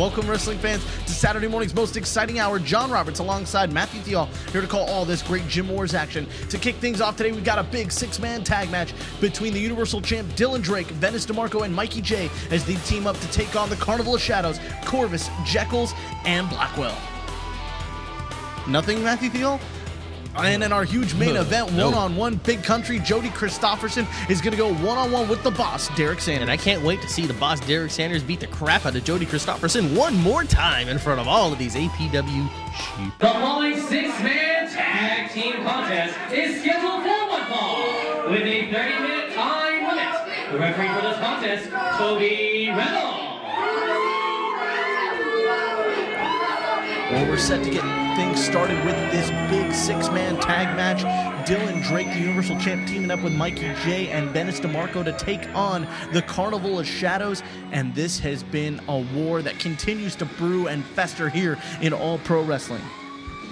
Welcome, wrestling fans, to Saturday morning's most exciting hour. John Roberts alongside Matthew Thiel here to call all this great Gym Wars action. To kick things off today, we've got a big six-man tag match between the Universal Champ Dylan Drake, Vennis DeMarco, and Mikey Jay as they team up to take on the Carnival of Shadows, Corvus, Jeckles, and Blackwell. Nothing, Matthew Thiel? And in our huge main event, one-on-one Big Country, Jody Christopherson is going to go one-on-one with the boss, Derek Sanders. And I can't wait to see the boss, Derek Sanders, beat the crap out of Jody Christopherson one more time in front of all of these APW sheep. The following six-man tag team contest is scheduled for one fall with a 30-minute time limit. The referee for this contest, Toby Reynolds. Well, we're set to get things started with this big six-man tag match. Dylan Drake, the Universal Champ, teaming up with Mikey Jay and Vennis DeMarco to take on the Carnival of Shadows. And this has been a war that continues to brew and fester here in All Pro Wrestling.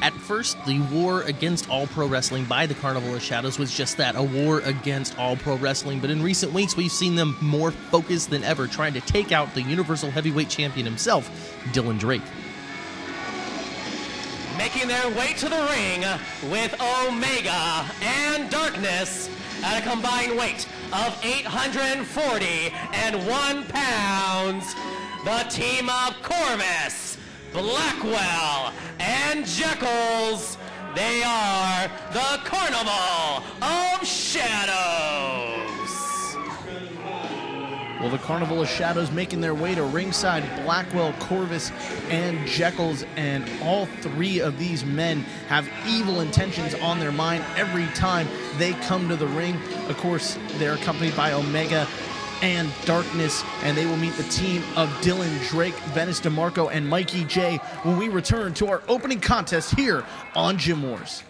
At first, the war against All Pro Wrestling by the Carnival of Shadows was just that, a war against All Pro Wrestling. But in recent weeks, we've seen them more focused than ever, trying to take out the Universal Heavyweight Champion himself, Dylan Drake. Making their way to the ring with Omega and Darkness at a combined weight of 841 pounds, the team of Corvus, Blackwell, and Jeckles. They are the Carnival of Shadows. Well, the Carnival of Shadows making their way to ringside. Blackwell, Corvus, and Jeckles, and all three of these men have evil intentions on their mind every time they come to the ring. Of course, they're accompanied by Omega and Darkness, and they will meet the team of Dylan Drake, Vennis DeMarco, and Mikey Jay when we return to our opening contest here on Gym Wars.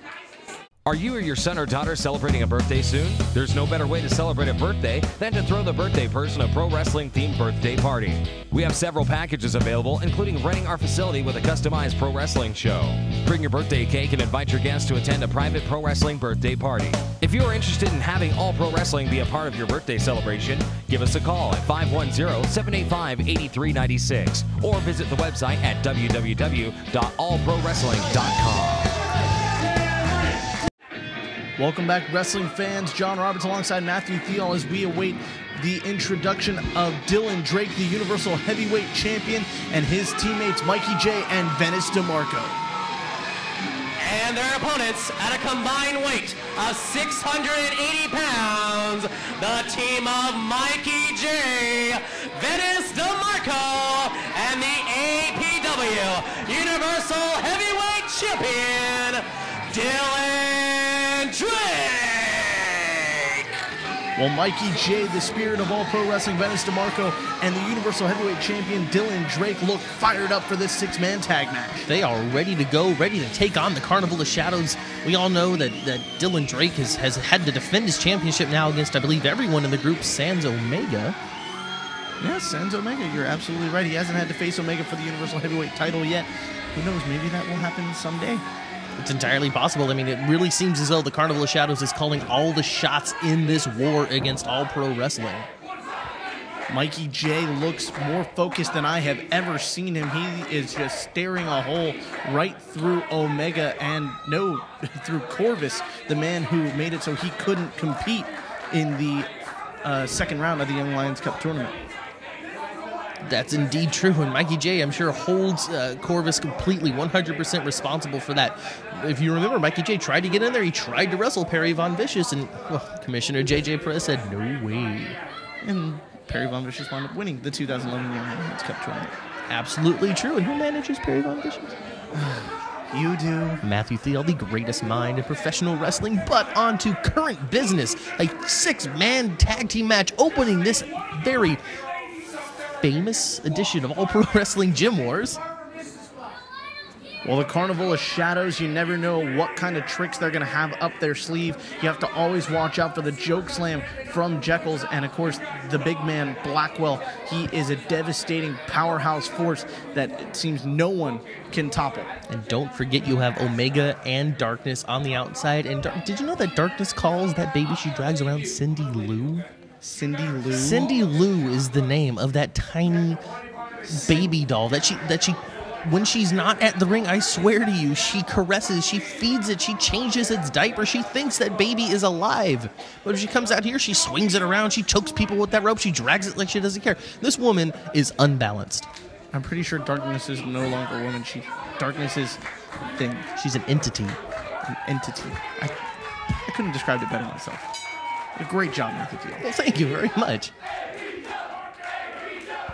Are you or your son or daughter celebrating a birthday soon? There's no better way to celebrate a birthday than to throw the birthday person a pro wrestling themed birthday party. We have several packages available, including renting our facility with a customized pro wrestling show. Bring your birthday cake and invite your guests to attend a private pro wrestling birthday party. If you are interested in having All Pro Wrestling be a part of your birthday celebration, give us a call at 510-785-8396 or visit the website at www.allprowrestling.com. Welcome back, wrestling fans. John Roberts alongside Matthew Thiel as we await the introduction of Dylan Drake, the Universal Heavyweight Champion, and his teammates Mikey Jay and Vennis DeMarco. And their opponents at a combined weight of 680 pounds, the team of Mikey Jay, Vennis DeMarco, and the APW Universal Heavyweight Champion, Dylan Drake. Well, Mikey Jay, the spirit of All Pro Wrestling, Vennis DeMarco, and the Universal Heavyweight Champion Dylan Drake look fired up for this six-man tag match. They are ready to go, ready to take on the Carnival of Shadows. We all know that Dylan Drake has had to defend his championship now against, I believe, everyone in the group, sans Omega. Yes, sans Omega, you're absolutely right. He hasn't had to face Omega for the Universal Heavyweight title yet. Who knows, maybe that will happen someday. It's entirely possible. I mean, it really seems as though the Carnival of Shadows is calling all the shots in this war against All Pro Wrestling. Mikey Jay looks more focused than I have ever seen him. He is just staring a hole right through Omega and through Corvus, the man who made it so he couldn't compete in the second round of the Young Lions Cup tournament. That's indeed true, and Mikey Jay, I'm sure, holds Corvus completely 100% responsible for that. If you remember, Mikey Jay tried to get in there. He tried to wrestle Perry Von Vicious, and Commissioner J.J. Perez said, no way. And Perry Von Vicious wound up winning the 2011 Young Lions Cup tournament. Absolutely true. And who manages Perry Von Vicious? You do. Matthew Thiel, the greatest mind in professional wrestling. But on to current business. A six-man tag team match opening this very famous edition of All Pro Wrestling Gym Wars. Well, the Carnival of Shadows, you never know what kind of tricks they're going to have up their sleeve. You have to always watch out for the joke slam from Jeckles, and of course, the big man, Blackwell. He is a devastating powerhouse force that it seems no one can topple. And don't forget you have Omega and Darkness on the outside. And did you know that Darkness calls that baby she drags around Cindy Lou? Cindy Lou? Cindy Lou is the name of that tiny baby doll that she when she's not at the ring, I swear to you, she caresses, she feeds it, she changes its diaper, she thinks that baby is alive. But if she comes out here, she swings it around, she chokes people with that rope, she drags it like she doesn't care. This woman is unbalanced. I'm pretty sure Darkness is no longer a woman. Darkness is thing. She's an entity. An entity. I couldn't have described it better myself. A great job, Matthew. Well, thank you very much.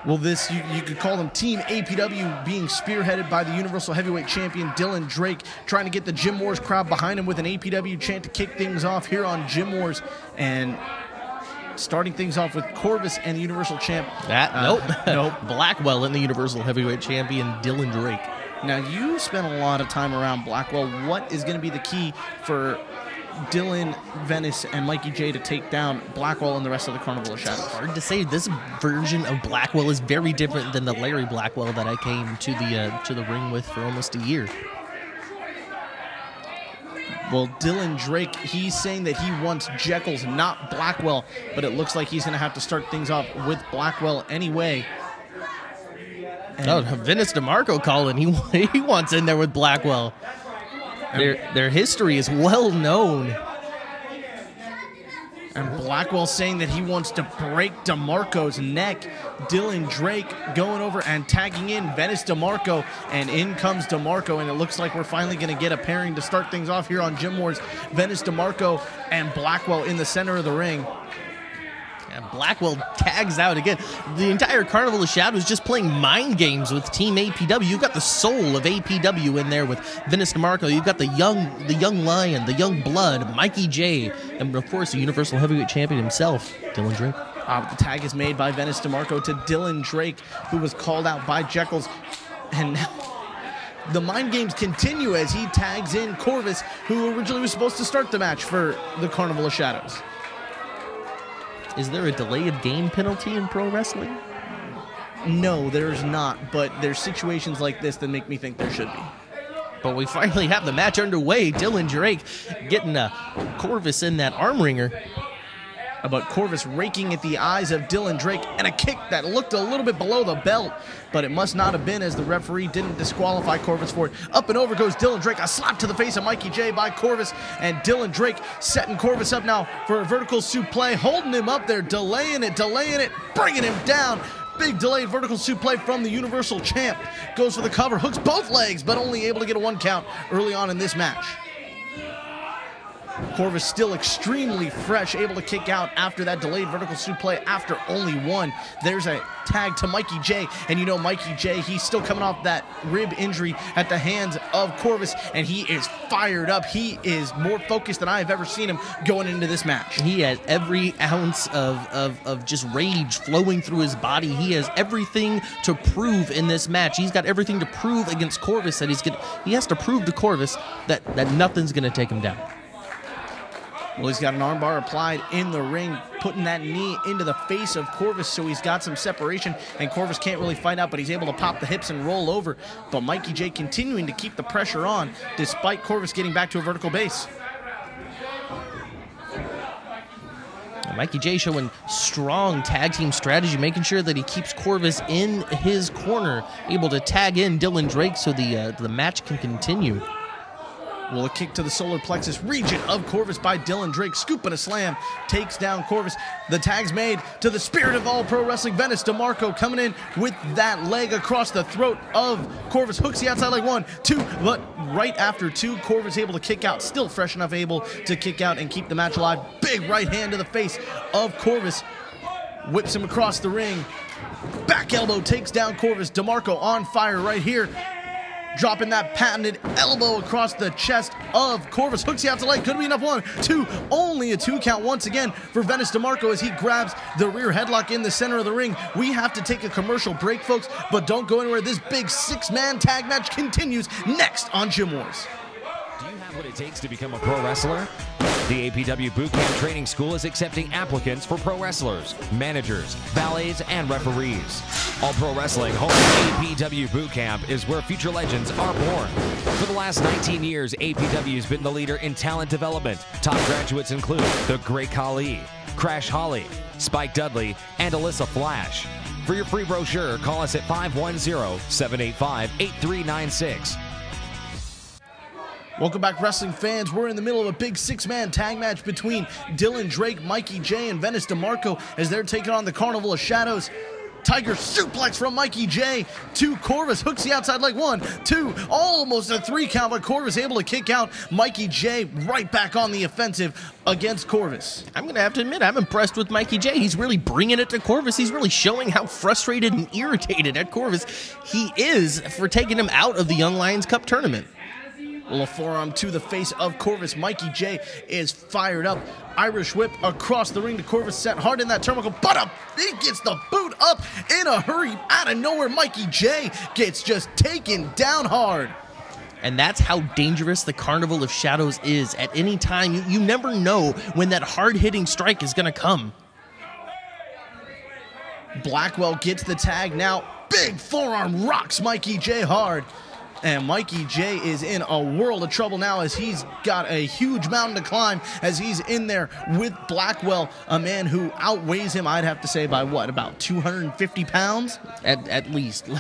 Well, this, you could call them Team APW, being spearheaded by the Universal Heavyweight Champion Dylan Drake, trying to get the Gym Wars crowd behind him with an APW chant to kick things off here on Gym Wars. And starting things off with Corvus and the Universal Champ. Nope. Blackwell and the Universal Heavyweight Champion Dylan Drake. Now, you spent a lot of time around Blackwell. What is going to be the key for Dylan, Vennis, and Mikey Jay to take down Blackwell and the rest of the Carnival of Shadows? Hard to say. This version of Blackwell is very different than the Larry Blackwell that I came to the ring with for almost a year. Well, Dylan Drake, he's saying that he wants Jeckles, not Blackwell, but it looks like he's going to have to start things off with Blackwell anyway. And Vennis DeMarco calling. He wants in there with Blackwell. Their history is well known. And Blackwell saying that he wants to break DeMarco's neck. Dylan Drake going over and tagging in Vennis DeMarco. And in comes DeMarco. And it looks like we're finally going to get a pairing to start things off here on Gym Wars. Vennis DeMarco and Blackwell in the center of the ring. And Blackwell tags out again. The entire Carnival of Shadows just playing mind games with Team APW. You've got the soul of APW in there with Vennis DeMarco. You've got the young lion, the young blood, Mikey Jay, and of course the Universal Heavyweight Champion himself, Dylan Drake. The tag is made by Vennis DeMarco to Dylan Drake, who was called out by Jeckles. And the mind games continue as he tags in Corvus, who originally was supposed to start the match for the Carnival of Shadows. Is there a delay of game penalty in pro wrestling? No, there's not, but there's situations like this that make me think there should be. But we finally have the match underway. Dylan Drake getting Corvus in that arm wringer. But Corvus raking at the eyes of Dylan Drake, and a kick that looked a little bit below the belt, but it must not have been, as the referee didn't disqualify Corvus for it. Up and over goes Dylan Drake, a slap to the face of Mikey Jay by Corvus, and Dylan Drake setting Corvus up now for a vertical suplex, holding him up there, delaying it, bringing him down. Big delayed vertical suplex from the Universal Champ. Goes for the cover, hooks both legs, but only able to get a 1 count early on in this match. Corvus still extremely fresh, able to kick out after that delayed vertical suplex after only 1. There's a tag to Mikey Jay, and you know Mikey Jay, he's still coming off that rib injury at the hands of Corvus, and he is fired up. He is more focused than I have ever seen him going into this match. He has every ounce of just rage flowing through his body. He has everything to prove in this match. He's got everything to prove against Corvus that he has to prove to Corvus that nothing's going to take him down. Well, he's got an armbar applied in the ring, putting that knee into the face of Corvus, so he's got some separation, and Corvus can't really fight out, but he's able to pop the hips and roll over. But Mikey Jay continuing to keep the pressure on, despite Corvus getting back to a vertical base. Mikey Jay showing strong tag team strategy, making sure that he keeps Corvus in his corner, able to tag in Dylan Drake so the match can continue. Well, a kick to the solar plexus region of Corvus by Dylan Drake. Scoop and a slam takes down Corvus. The tag's made to the spirit of all pro wrestling. Vennis DeMarco coming in with that leg across the throat of Corvus. Hooks the outside leg 1, 2, but right after 2, Corvus able to kick out. Still fresh enough able to kick out and keep the match alive. Big right hand to the face of Corvus. Whips him across the ring. Back elbow takes down Corvus. DeMarco on fire right here. Dropping that patented elbow across the chest of Corvus. Hooks the outside leg. Could be enough. 1, 2. Only a 2 count once again for Vennis DeMarco as he grabs the rear headlock in the center of the ring. We have to take a commercial break, folks, but don't go anywhere. This big 6-man tag match continues next on Gym Wars. Do you have what it takes to become a pro wrestler? The APW Bootcamp Training School is accepting applicants for pro wrestlers, managers, valets, and referees. All Pro Wrestling home APW Bootcamp is where future legends are born. For the last 19 years, APW has been the leader in talent development. Top graduates include The Great Khali, Crash Holly, Spike Dudley, and Alyssa Flash. For your free brochure, call us at 510-785-8396. Welcome back, wrestling fans. We're in the middle of a big six-man tag match between Dylan Drake, Mikey Jay, and Vennis DeMarco as they're taking on the Carnival of Shadows. Tiger suplex from Mikey Jay to Corvus. Hooks the outside leg. 1, 2, almost a 3 count, but Corvus able to kick out Mikey Jay right back on the offensive against Corvus. I'm going to have to admit, I'm impressed with Mikey Jay. He's really bringing it to Corvus. He's really showing how frustrated and irritated at Corvus he is for taking him out of the Young Lions Cup tournament. A forearm to the face of Corvus. Mikey Jay is fired up. Irish whip across the ring to Corvus, set hard in that turnbuckle, but he gets the boot up in a hurry. Out of nowhere, Mikey Jay gets just taken down hard. And that's how dangerous the Carnival of Shadows is. At any time, you never know when that hard-hitting strike is going to come. Blackwell gets the tag now. Big forearm rocks Mikey Jay hard. And Mikey Jay is in a world of trouble now as he's got a huge mountain to climb as he's in there with Blackwell, a man who outweighs him, I'd have to say, by what, about 250 pounds? At least.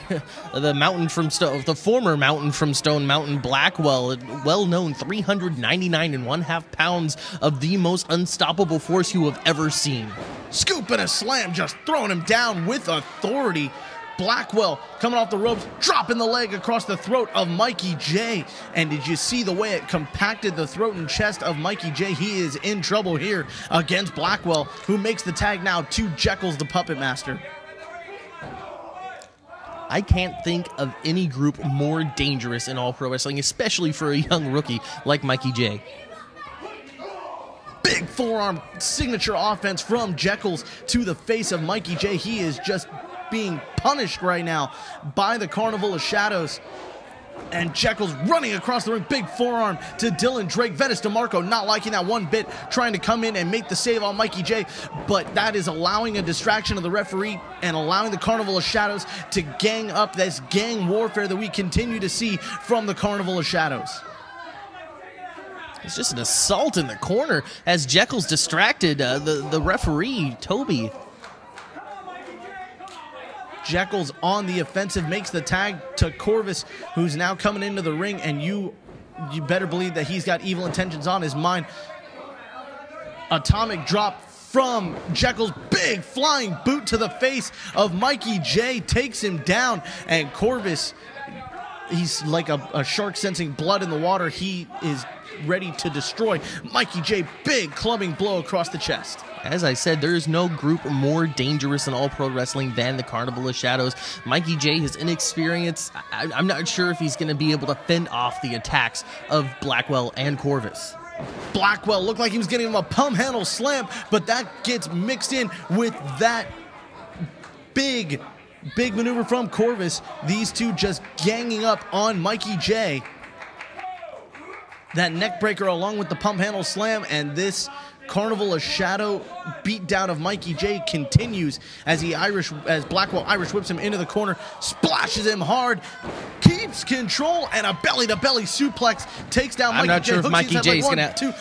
The mountain from Stone, the former mountain from Stone Mountain, Blackwell, well-known 399.5 pounds of the most unstoppable force you have ever seen. Scoop and a slam, just throwing him down with authority. Blackwell coming off the ropes, dropping the leg across the throat of Mikey Jay. And did you see the way it compacted the throat and chest of Mikey Jay? He is in trouble here against Blackwell, who makes the tag now to Jeckles, the Puppet Master. I can't think of any group more dangerous in all pro wrestling, especially for a young rookie like Mikey Jay. Big forearm signature offense from Jeckles to the face of Mikey Jay. He is just being punished right now by the Carnival of Shadows. And Jeckles running across the ring. Big forearm to Dylan Drake. Vennis DeMarco not liking that one bit, trying to come in and make the save on Mikey Jay. But that is allowing a distraction of the referee and allowing the Carnival of Shadows to gang up this gang warfare that we continue to see from the Carnival of Shadows. It's just an assault in the corner as Jeckles distracted the referee, Toby. Jeckles on the offensive, makes the tag to Corvus, who's now coming into the ring, and you better believe that he's got evil intentions on his mind. Atomic drop from Jeckles. Big flying boot to the face of Mikey Jay, takes him down, and Corvus, he's like a shark sensing blood in the water. He is ready to destroy Mikey Jay. Big clubbing blow across the chest. As I said, there is no group more dangerous in all pro wrestling than the Carnival of Shadows. Mikey Jay, his inexperience, I'm not sure if he's going to be able to fend off the attacks of Blackwell and Corvus. Blackwell looked like he was getting him a pump handle slam, but that gets mixed in with that big maneuver from Corvus. These two just ganging up on Mikey Jay. That neck breaker along with the pump handle slam, and this Carnival of Shadow beatdown of Mikey Jay continues as Blackwell Irish whips him into the corner, splashes him hard, keeps control, and a belly-to-belly suplex takes down Mikey Jay. I'm not sure if Mikey Jay's going to...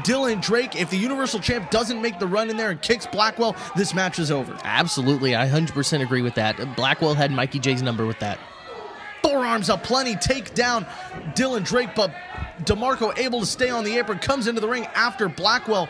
Dylan Drake, if the Universal Champ doesn't make the run in there and kicks Blackwell, this match is over. Absolutely, I 100% agree with that. Blackwell had Mikey Jay's number with that. Forearms aplenty, take down Dylan Drake, but DeMarco able to stay on the apron, comes into the ring after Blackwell,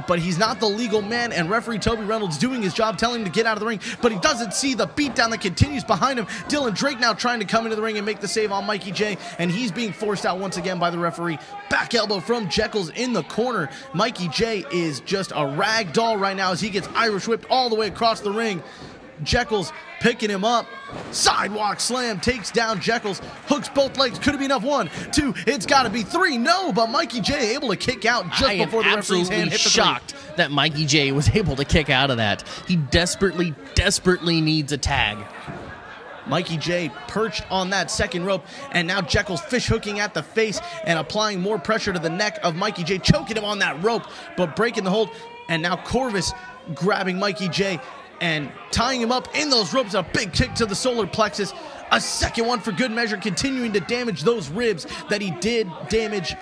but he's not the legal man, and referee Toby Reynolds doing his job, telling him to get out of the ring, but he doesn't see the beatdown that continues behind him. Dylan Drake now trying to come into the ring and make the save on Mikey Jay, and he's being forced out once again by the referee. Back elbow from Jeckles in the corner. Mikey Jay is just a rag doll right now as he gets Irish whipped all the way across the ring. Jeckles picking him up. Sidewalk slam takes down Jeckles. Hooks both legs. Could it be enough? 1, 2. It's got to be 3. No, but Mikey Jay able to kick out just before the referee's hand hit the 3. I am absolutely shocked that Mikey Jay was able to kick out of that. He desperately needs a tag. Mikey Jay perched on that second rope, and now Jeckles fish hooking at the face and applying more pressure to the neck of Mikey Jay, choking him on that rope, but breaking the hold. And now Corvus grabbing Mikey Jay and tying him up in those ropes. A big kick to the solar plexus. A second one for good measure, continuing to damage those ribs that he did damage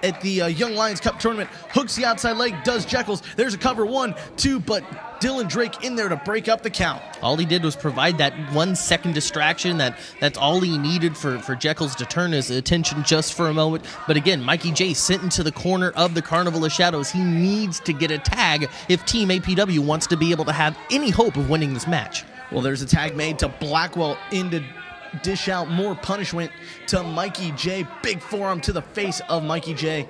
at the Young Lions Cup tournament. Hooks the outside leg, does Jeckles. There's a cover, 1, 2, but Dylan Drake in there to break up the count. All he did was provide that 1 second distraction. That's all he needed for Jeckles to turn his attention just for a moment. But again, Mikey Jay sent into the corner of the Carnival of Shadows. He needs to get a tag if Team APW wants to be able to have any hope of winning this match. Well, there's a tag made to Blackwell in to dish out more punishment to Mikey Jay. Big forearm to the face of Mikey Jay.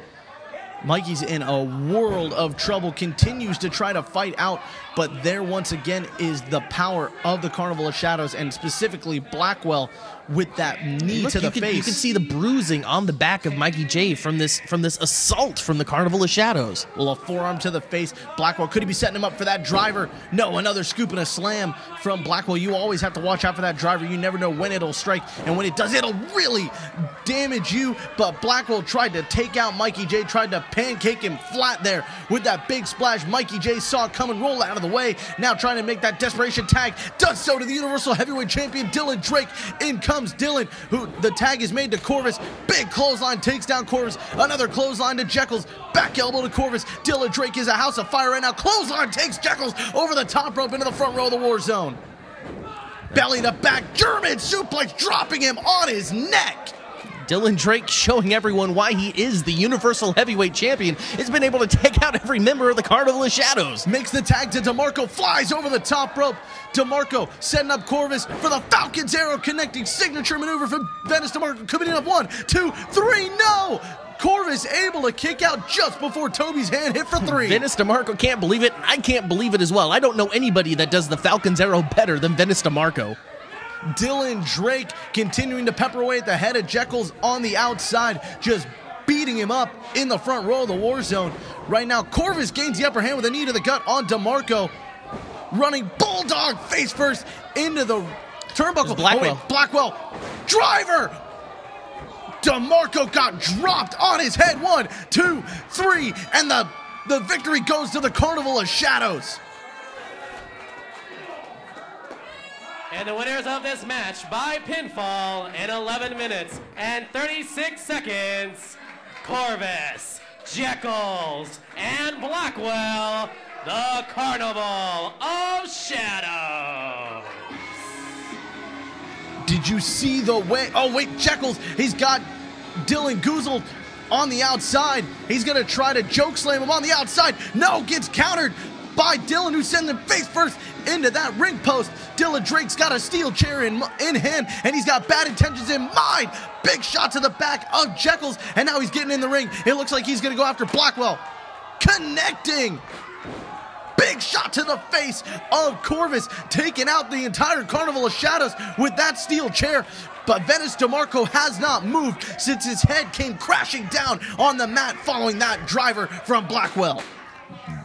Mikey's in a world of trouble, continues to try to fight out, but there once again is the power of the Carnival of Shadows, and specifically Blackwell with that knee to the face. You can see the bruising on the back of Mikey Jay from this assault from the Carnival of Shadows. Well, a forearm to the face. Blackwell, could he be setting him up for that driver? No, another scoop and a slam from Blackwell. You always have to watch out for that driver. You never know when it'll strike, and when it does, it'll really damage you. But Blackwell tried to take out Mikey Jay, tried to pancake him flat there with that big splash. Mikey Jay saw it coming, roll out of the way. Now trying to make that desperation tag. Does so to the Universal Heavyweight Champion, Dylan Drake. In comes Dylan, who the tag is made to Corvus. Big clothesline takes down Corvus. Another clothesline to Jeckles. Back elbow to Corvus. Dylan Drake is a house of fire right now. Clothesline takes Jeckles over the top rope into the front row of the war zone. Belly to back, German suplex, dropping him on his neck. Dylan Drake showing everyone why he is the Universal Heavyweight Champion. Has been able to take out every member of the Carnival of Shadows. Makes the tag to DeMarco, flies over the top rope. DeMarco setting up Corvus for the Falcon's Arrow, connecting signature maneuver from Vennis DeMarco, coming in up 1, 2, 3, no! Corvus able to kick out just before Toby's hand hit for 3. Vennis DeMarco can't believe it. I can't believe it as well. I don't know anybody that does the Falcon's Arrow better than Vennis DeMarco. Dylan Drake continuing to pepper away at the head of Jeckles on the outside, just beating him up in the front row of the war zone. Right now, Corvus gains the upper hand with a knee to the gut on DeMarco. Running bulldog face first into the turnbuckle. Blackwell. Oh, wait, Blackwell. Driver! DeMarco got dropped on his head. 1, 2, 3, and the victory goes to the Carnival of Shadows. And the winners of this match by pinfall in 11 minutes and 36 seconds, Corvus, Jeckles, and Blackwell, the Carnival of Shadows. Did you see the way? Oh, wait, Jeckles, he's got Dylan goozled on the outside. He's going to try to choke slam him on the outside. No, gets countered by Dylan, who sends him face first into that ring post. Dylan Drake's got a steel chair in hand, and he's got bad intentions in mind. Big shot to the back of Jeckles, and now he's getting in the ring. It looks like he's going to go after Blackwell. Connecting. Big shot to the face of Corvus, taking out the entire Carnival of Shadows with that steel chair. But Vennis DeMarco has not moved since his head came crashing down on the mat following that driver from Blackwell.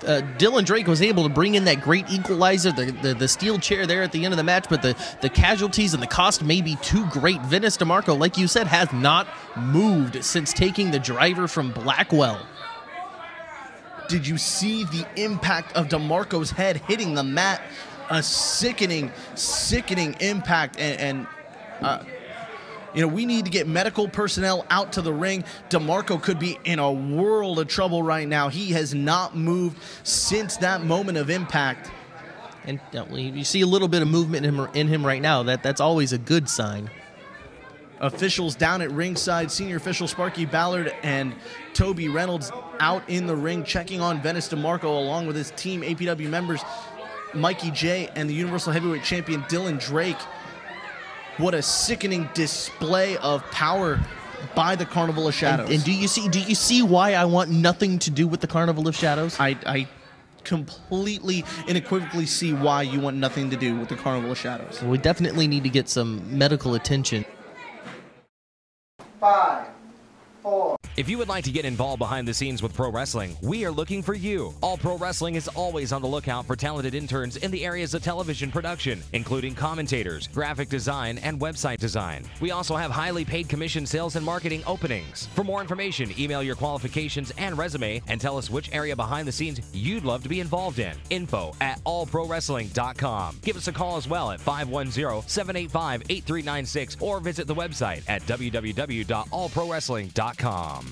Dylan Drake was able to bring in that great equalizer, the steel chair there at the end of the match, but the casualties and the cost may be too great. Vennis DeMarco, like you said, has not moved since taking the driver from Blackwell. Did you see the impact of DeMarco's head hitting the mat? A sickening, sickening impact, and you know, we need to get medical personnel out to the ring. DeMarco could be in a world of trouble right now. He has not moved since that moment of impact. And you see a little bit of movement in him right now. That's always a good sign. Officials down at ringside, senior official Sparky Ballard and Toby Reynolds out in the ring, checking on Vennis DeMarco along with his team APW members, Mikey Jay and the Universal Heavyweight Champion Dylan Drake. What a sickening display of power by the Carnival of Shadows. And do you see why I want nothing to do with the Carnival of Shadows? I completely and unequivocally see why you want nothing to do with the Carnival of Shadows. We definitely need to get some medical attention. 5, 4. If you would like to get involved behind the scenes with pro wrestling, we are looking for you. All Pro Wrestling is always on the lookout for talented interns in the areas of television production, including commentators, graphic design, and website design. We also have highly paid commission sales and marketing openings. For more information, email your qualifications and resume and tell us which area behind the scenes you'd love to be involved in. info@allprowrestling.com. Give us a call as well at 510-785-8396 or visit the website at www.allprowrestling.com.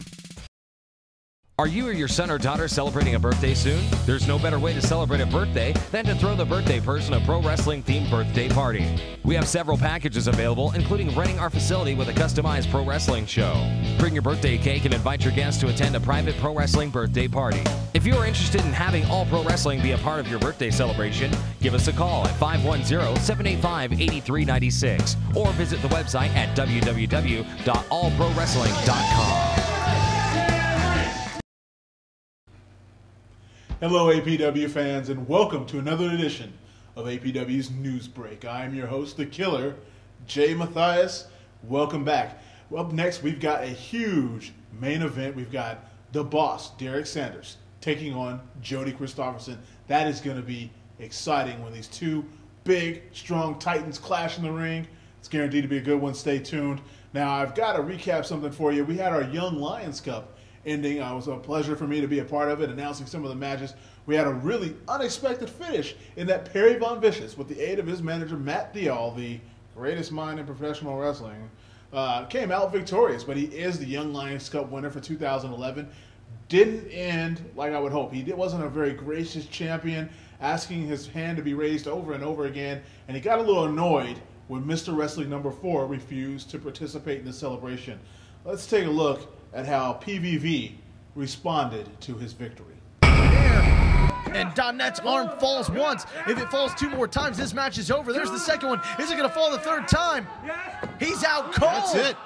Are you or your son or daughter celebrating a birthday soon? There's no better way to celebrate a birthday than to throw the birthday person a pro wrestling themed birthday party. We have several packages available, including renting our facility with a customized pro wrestling show. Bring your birthday cake and invite your guests to attend a private pro wrestling birthday party. If you are interested in having all pro wrestling be a part of your birthday celebration, give us a call at 510-785-8396 or visit the website at www.allprowrestling.com. Hello, APW fans, and welcome to another edition of APW's News Break. I am your host, the killer, Jay Matthias. Welcome back. Well, up next, we've got a huge main event. We've got the boss, Derek Sanders, taking on Jody Christopherson. That is going to be exciting when these two big, strong Titans clash in the ring. It's guaranteed to be a good one. Stay tuned. Now, I've got to recap something for you. We had our Young Lions Cup ending. It was a pleasure for me to be a part of it, announcing some of the matches. We had a really unexpected finish in that Perry Von Vicious, with the aid of his manager, Matt Dial, the greatest mind in professional wrestling, came out victorious, but he is the Young Lions Cup winner for 2011. Didn't end like I would hope. He wasn't a very gracious champion, asking his hand to be raised over and over again, and he got a little annoyed when Mr. Wrestling number 4 refused to participate in the celebration. Let's take a look at how PVV responded to his victory. And Donette's arm falls once. If it falls 2 more times, this match is over. There's the second one. Is it going to fall the 3rd time? He's out cold. That's it.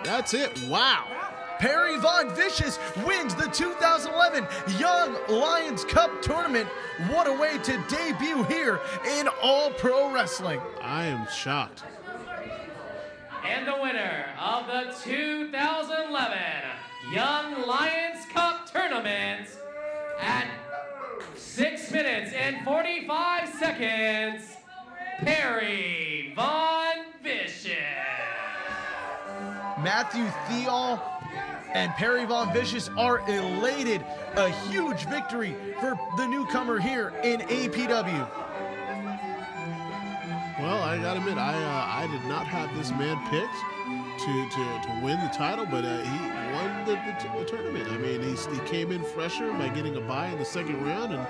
That's it. Wow. Perry Von Vicious wins the 2011 Young Lions Cup tournament. What a way to debut here in All Pro Wrestling. I am shocked. And the winner of the 2011 Young Lions Cup tournament at 6 minutes and 45 seconds, Perry Von Vicious. Matthew Thiel and Perry Von Vicious are elated. A huge victory for the newcomer here in APW. Well, I gotta admit, I did not have this man picked to win the title, but he won the tournament. I mean, he came in fresher by getting a bye in the 2nd round, and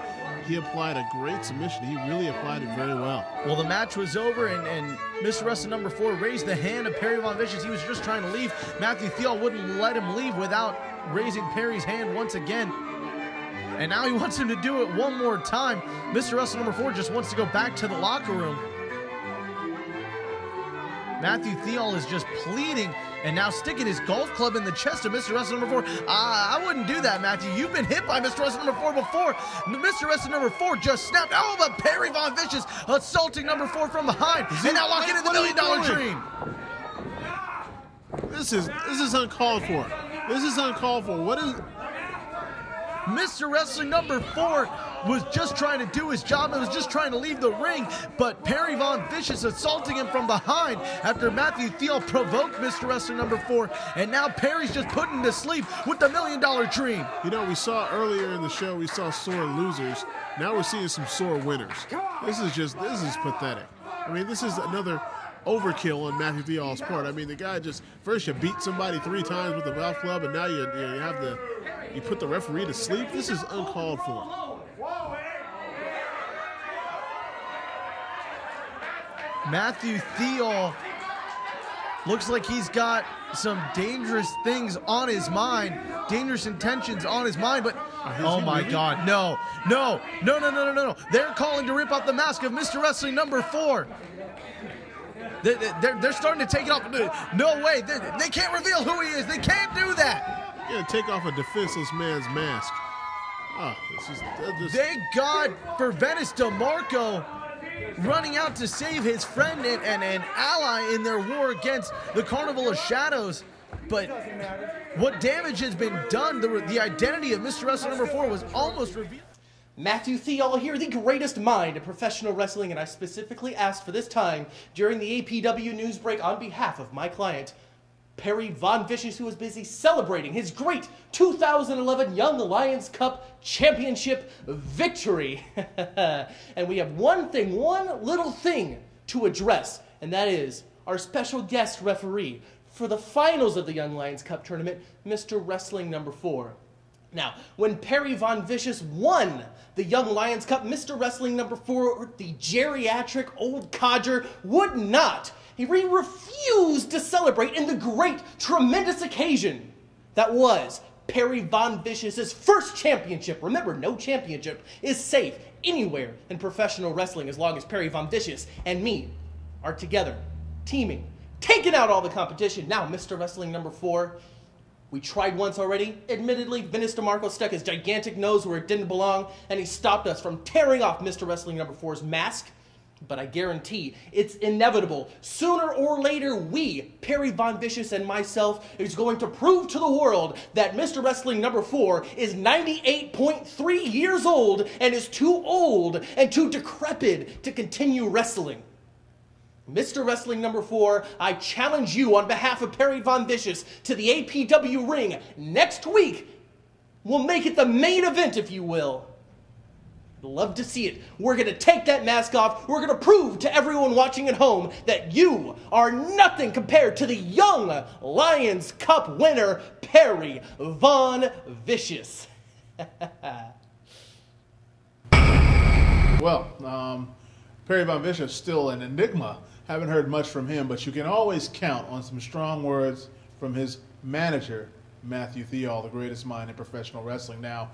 he applied a great submission. He really applied it very well. Well, the match was over, and Mr. Wrestling number 4 raised the hand of Perry Von Vicious. He was just trying to leave. Matthew Thiel wouldn't let him leave without raising Perry's hand once again. And now he wants him to do it one more time. Mr. Wrestling number 4 just wants to go back to the locker room. Matthew Thiel is just pleading and now sticking his golf club in the chest of Mr. Wrestling number 4. I wouldn't do that, Matthew. You've been hit by Mr. Wrestling number 4 before. Mr. Wrestling number 4 just snapped. Oh, but Perry Von Vicious assaulting number 4 from behind. And now locking in the $1 Million Dream. This is uncalled for. This is uncalled for. What is... Mr. Wrestling number 4 was just trying to do his job and was just trying to leave the ring, but Perry Von Vicious assaulting him from behind after Matthew Thiel provoked Mr. Wrestling number 4, and now Perry's just put him to sleep with the $1 Million Dream. You know, we saw earlier in the show, we saw sore losers. Now we're seeing some sore winners. This is pathetic. I mean, this is another overkill on Matthew Thiel's part. I mean, the guy just, first you beat somebody 3 times with the golf club, and now you put the referee to sleep. This is uncalled for. Matthew Thiel looks like he's got some dangerous things on his mind, dangerous intentions on his mind, but oh my God, no. They're calling to rip off the mask of Mr. Wrestling number 4. They're starting to take it off. No way. They can't reveal who he is. They can't do that. Yeah, take off a defenseless man's mask. Oh, Thank God for Vennis DeMarco running out to save his friend and an ally in their war against the Carnival of Shadows. But what damage has been done, the identity of Mr. Wrestling number 4 was almost revealed. Matthew Thiel here, the greatest mind in professional wrestling, and I specifically asked for this time during the APW news break on behalf of my client, Perry Von Vicious, who was busy celebrating his great 2011 Young Lions Cup Championship victory. And we have one little thing to address, and that is our special guest referee for the finals of the Young Lions Cup tournament, Mr. Wrestling number 4. Now, when Perry Von Vicious won the Young Lions Cup, Mr. Wrestling number 4, the geriatric old codger, would not. He refused to celebrate in the great, tremendous occasion that was Perry Von Vicious's first championship. Remember, no championship is safe anywhere in professional wrestling as long as Perry Von Vicious and me are together, teaming, taking out all the competition. Now, Mr. Wrestling number 4, we tried once already. Admittedly, Vennis DeMarco stuck his gigantic nose where it didn't belong, and he stopped us from tearing off Mr. Wrestling number 4's mask. But I guarantee it's inevitable. Sooner or later, we, Perry Von Vicious and myself, is going to prove to the world that Mr. Wrestling number 4 is 98.3 years old and is too old and too decrepit to continue wrestling. Mr. Wrestling number 4, I challenge you on behalf of Perry Von Vicious to the APW ring next week. We'll make it the main event, if you will. I'd love to see it. We're going to take that mask off. We're going to prove to everyone watching at home that you are nothing compared to the Young Lions Cup winner, Perry Von Vicious. Well, Perry Von Vicious still an enigma. Haven't heard much from him, but you can always count on some strong words from his manager, Matthew Theall, the greatest mind in professional wrestling. Now,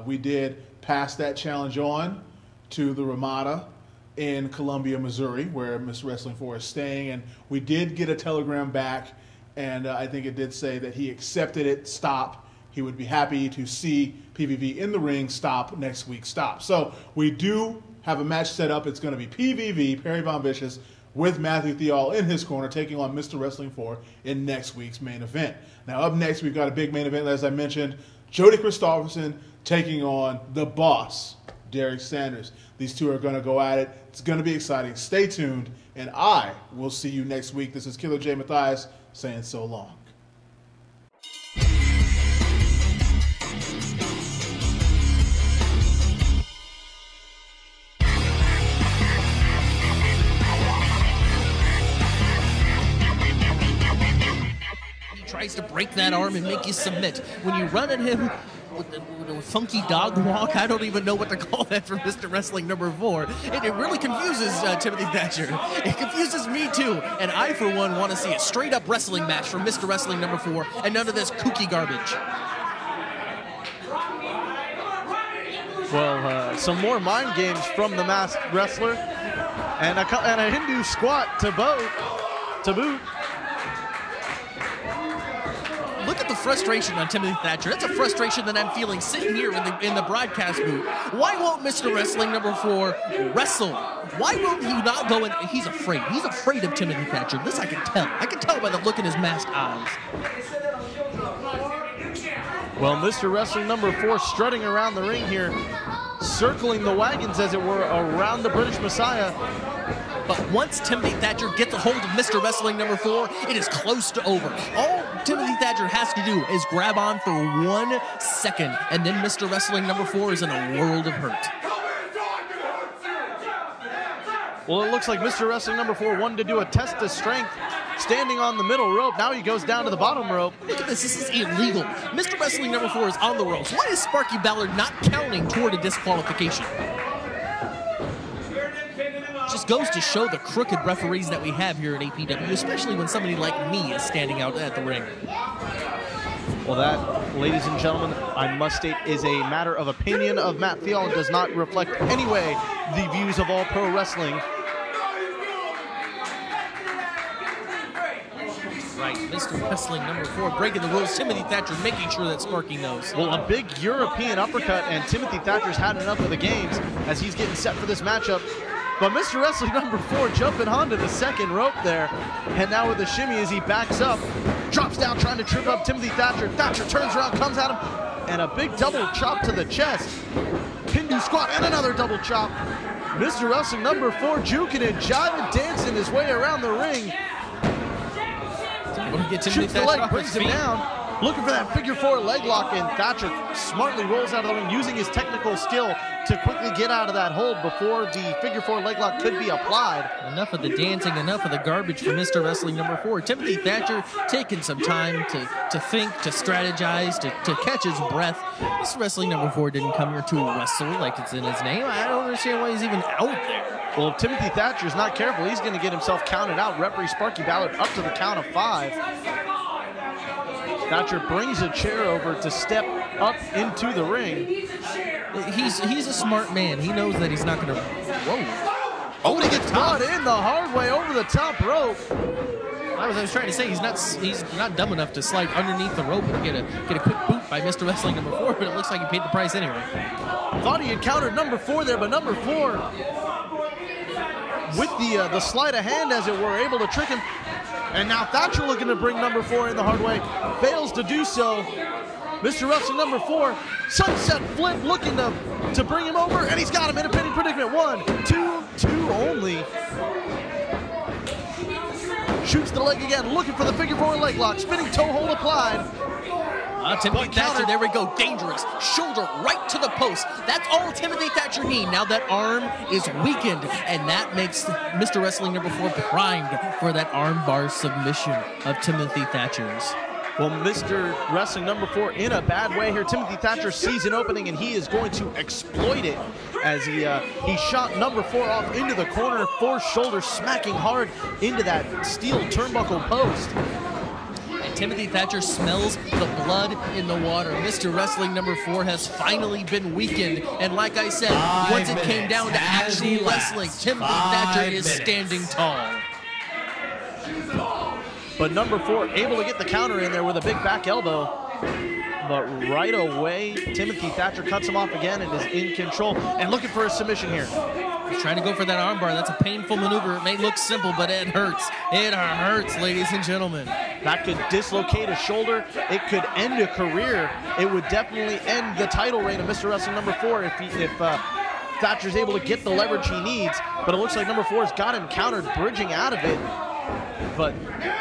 we did pass that challenge on to the Ramada in Columbia, Missouri, where Mr. Wrestling 4 is staying, and we did get a telegram back, and I think it did say that he accepted it, stop. He would be happy to see PVV in the ring, stop, next week, stop. So we do have a match set up. It's going to be PVV, Perry Von Vicious, with Matthew Theall in his corner, taking on Mr. Wrestling 4 in next week's main event. Now, up next, we've got a big main event, as I mentioned. Jody Christopherson taking on the boss, Derek Sanders. These two are going to go at it. It's going to be exciting. Stay tuned, and I will see you next week. This is Killer J. Matthias saying so long. Tries to break that arm and make you submit. When you run at him with a funky dog walk, I don't even know what to call that for Mr. Wrestling number 4. It really confuses Timothy Thatcher. It confuses me too. And I, for one, want to see a straight-up wrestling match from Mr. Wrestling number 4 and none of this kooky garbage. Well, some more mind games from the masked wrestler, and a Hindu squat to boot. Look at the frustration on Timothy Thatcher. That's a frustration that I'm feeling sitting here in the broadcast booth. Why won't Mr. Wrestling number 4 wrestle? Why won't he not go in? He's afraid. He's afraid of Timothy Thatcher. This I can tell. I can tell by the look in his masked eyes. Well, Mr. Wrestling number 4 strutting around the ring here, circling the wagons, as it were, around the British Messiah. But once Timothy Thatcher gets a hold of Mr. Wrestling number 4, it is close to over. All Timothy Thatcher has to do is grab on for 1 second, and then Mr. Wrestling number 4 is in a world of hurt. Well, it looks like Mr. Wrestling number 4 wanted to do a test of strength, standing on the middle rope. Now he goes down to the bottom rope. Look at this. This is illegal. Mr. Wrestling number 4 is on the ropes. Why is Sparky Ballard not counting toward a disqualification? Just goes to show the crooked referees that we have here at APW, especially when somebody like me is standing out at the ring. Well, that, ladies and gentlemen, I must state, is a matter of opinion of Matt Theall and does not reflect in any way the views of All Pro Wrestling. Right, Mr. Wrestling number 4 breaking the rules. Timothy Thatcher making sure that Sparky knows. Well, a big European uppercut, and Timothy Thatcher's had enough of the games as he's getting set for this matchup. But Mr. Wrestling number 4 jumping onto the second rope there. And now with the shimmy as he backs up, drops down trying to trip up Timothy Thatcher. Thatcher turns around, comes at him, and a big double chop to the chest. Hindu squat and another double chop. Mr. Wrestling number 4 juking and jiving, dancing his way around the ring. Get Shoots the leg, brings him down. looking for that figure 4 leg lock, and Thatcher smartly rolls out of the ring using his technical skill to quickly get out of that hold before the figure 4 leg lock could be applied. Enough of the dancing, enough of the garbage for Mr. Wrestling number 4. Timothy Thatcher taking some time to think, to strategize, to catch his breath. Mr. Wrestling number 4 didn't come here to wrestle like it's in his name. I don't understand why he's even out there. Well, if Timothy Thatcher's not careful, he's going to get himself counted out. Referee Sparky Ballard up to the count of 5. Thatcher brings a chair over to step up into the ring. He's a smart man. He knows that he's not going to. Whoa! Oh, and he gets caught in the hard way over the top rope. I was trying to say he's not dumb enough to slide underneath the rope and get a quick boot by Mr. Wrestling number 4, but it looks like he paid the price anyway. Thought he had countered number 4 there, but number 4, with the sleight of hand, as it were, able to trick him. And now Thatcher looking to bring number 4 in the hard way, fails to do so. Mr. Wrestling number 4, sunset flip, looking to bring him over, and he's got him in a pinning predicament. 1, 2, 2 only. Shoots the leg again, looking for the figure 4 leg lock, spinning toe hold applied. Timothy Thatcher, there we go, dangerous. Shoulder right to the post. That's all Timothy Thatcher needs. Now that arm is weakened, and that makes Mr. Wrestling number 4 primed for that arm bar submission of Timothy Thatcher's. Well, Mr. Wrestling number 4 in a bad way here. Timothy Thatcher sees an opening, and he is going to exploit it as he shot number 4 off into the corner, 4 shoulder smacking hard into that steel turnbuckle post. Timothy Thatcher smells the blood in the water. Mr. Wrestling number 4 has finally been weakened. And like I said, once it came down to actual wrestling, Timothy Thatcher is standing tall. But number 4 able to get the counter in there with a big back elbow. But right away, Timothy Thatcher cuts him off again and is in control. And looking for a submission here. He's trying to go for that armbar. That's a painful maneuver. It may look simple, but it hurts. It hurts, ladies and gentlemen. That could dislocate a shoulder. It could end a career. It would definitely end the title reign of Mr. Wrestling number 4 if Thatcher's able to get the leverage he needs. But it looks like number 4's got him countered, bridging out of it. But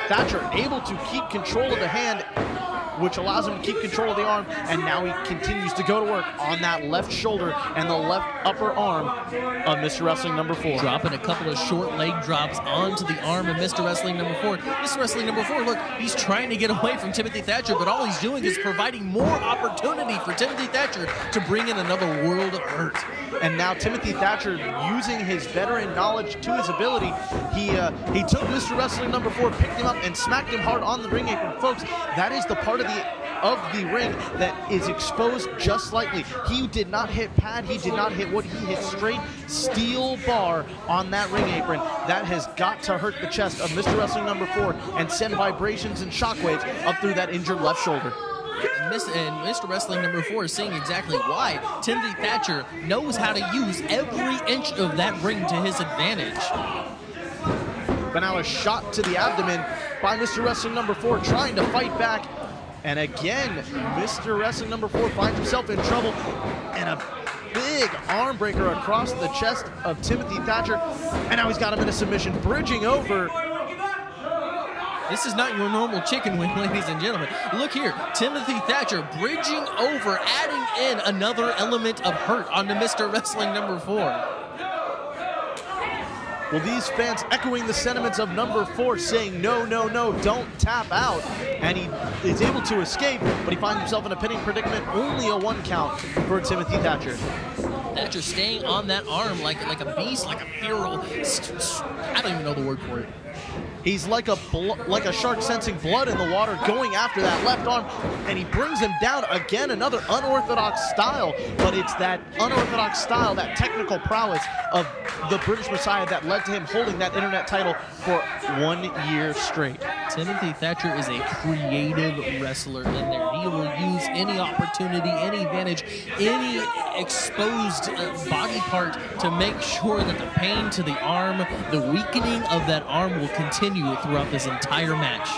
Thatcher able to keep control of the hand, which allows him to keep control of the arm, and now he continues to go to work on that left shoulder and the left upper arm of Mr. Wrestling number 4. Dropping a couple of short leg drops onto the arm of Mr. Wrestling number 4. Mr. Wrestling number 4, look, he's trying to get away from Timothy Thatcher, but all he's doing is providing more opportunity for Timothy Thatcher to bring in another world of hurt. And now Timothy Thatcher, using his veteran knowledge to his ability, he took Mr. Wrestling number 4, picked him up, and smacked him hard on the ring apron. Folks, that is the part of the ring that is exposed just slightly. He did not hit pad, he did not hit wood, he hit straight steel bar on that ring apron. That has got to hurt the chest of Mr. Wrestling number 4 and send vibrations and shockwaves up through that injured left shoulder. And Mr. Wrestling number 4 is seeing exactly why Timothy Thatcher knows how to use every inch of that ring to his advantage. But now a shot to the abdomen by Mr. Wrestling number 4, trying to fight back. And again, Mr. Wrestling number 4 finds himself in trouble, and a big arm breaker across the chest of Timothy Thatcher. And now he's got him in a submission, bridging over. This is not your normal chicken wing, ladies and gentlemen. Look here, Timothy Thatcher bridging over, adding in another element of hurt onto Mr. Wrestling number 4. Well, these fans echoing the sentiments of number 4, saying, no, no, no, don't tap out. And he is able to escape, but he finds himself in a pinning predicament. Only a 1 count for Timothy Thatcher. Thatcher staying on that arm like a beast, like a feral. I don't even know the word for it. He's like a shark sensing blood in the water, going after that left arm, and he brings him down again. Another unorthodox style, but it's that unorthodox style, that technical prowess of the British Messiah that led to him holding that internet title for 1 year straight. Timothy Thatcher is a creative wrestler in there. He will use any opportunity, any advantage, any exposed body part to make sure that the pain to the arm, the weakening of that arm will continue throughout this entire match.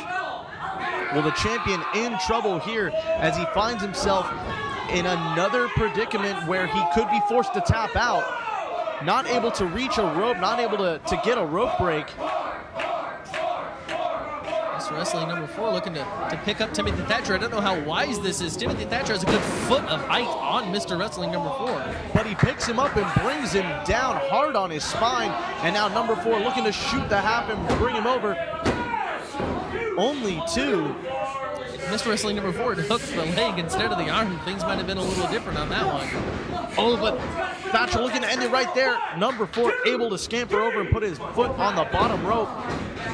Well, the champion in trouble here as he finds himself in another predicament where he could be forced to tap out. Not able to reach a rope, not able to get a rope break. Mr. Wrestling number 4 looking to pick up Timothy Thatcher. I don't know how wise this is. Timothy Thatcher has a good foot of height on Mr. Wrestling number 4. But he picks him up and brings him down hard on his spine. And now number 4 looking to shoot the half and bring him over. Only 2. Mr. Wrestling number 4 had hooked the leg instead of the arm. Things might have been a little different on that one. Oh, but Thatcher looking to end it right there. Number 4 able to scamper over and put his foot on the bottom rope.